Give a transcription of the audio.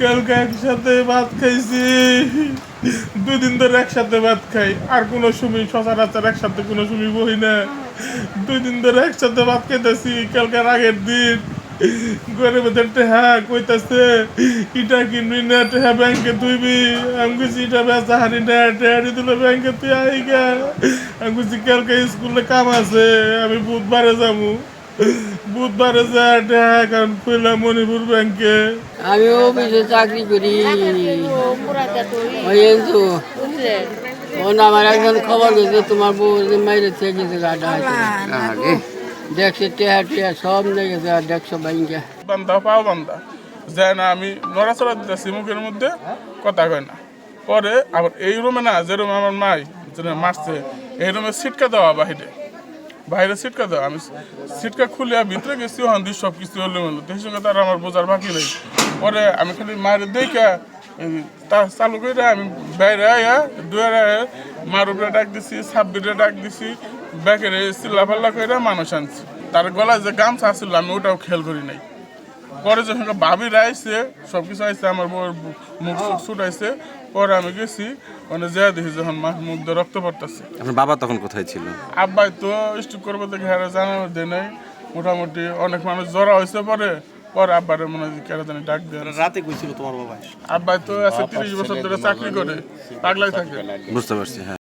কালকে একসাথে ভাত খাইছি, 2 দিন ধরে একসাথে ভাত খাই, আর কোনো সময় সচরাচর একসাথে কোনো সময় বই না। 2 দিন ধরে একসাথে ভাত খাইতেছি। কালকের আগের দিন ঘরের ভেতর টেহা কইতাছে ইটা কিনবি না, টেহা ব্যাংকে তুইবি। আমি কইছি ইটা বেচা হারি না, টেহারি তুলে ব্যাংকে তুই আইগা। আমি কইছি কালকে স্কুলে কাম আছে, আমি বুধবারে যাবো। বুধবারে যা টেহা অ্যাকাউন্ট খুললাম মণিপুর ব্যাংকে। আমি অফিসে চাকরি করি। আমার একজন খবর গেছে তোমার বউ মাইরে থেকে গেছে গাড়া দেখছে টেহা টেহা সব নিয়ে গেছে আর দেখছো ব্যাংকে বান্ধা পাও বান্ধা যায় না। আমি নড়াচড়া দিতেছি, মুখের মধ্যে কথা কয় না। পরে আবার এই রুমে না, যে রুমে আমার মাই যেটা মারছে, এই রুমে সিটকা দেওয়া বাইরে সিটকা দেওয়া। আমি সিটকা খুলে ভিতরে গেছি, ওখান দিয়ে সব কিছু হলে মেলো সেই সঙ্গে তার আমার বোঝার বাকি নেই। পরে আমি খালি মায়ের দেখা তা চালু করে আমি বাইরে আয়া দুয়ারে মার উপরে ডাক দিছি, সাব্বিরে ডাক দিছি, ব্যাকেরে চিল্লাফাল্লা করে মানুষ আনছি। তার গলায় যে গামছা আসছিল আমি ওটাও খেয়াল করি নাই। পরে যখন ভাবিরা আইসে, সব কিছু আইসে, আমার বউয়ের মুখ ছুটাইছে। পরে আমি গেছি, মানে যা দেখি যখন মুখ দিয়ে রক্ত পড়তেছে। আপনার বাবা তখন কোথায় ছিল? আব্বাই তো স্ট্রোক করবো দেখে হারে জানানো দেয় নাই। মোটামুটি অনেক মানুষ জড়া হয়েছে। পরে আব্বারে মনে হয় কেন জানি ডাক দেয়। রাতে কইছিল তোমার বাবা? আব্বাই তো আছে 30 বছর ধরে চাকরি করে, পাগলাই থাকে। বুঝতে পারছি, হ্যাঁ।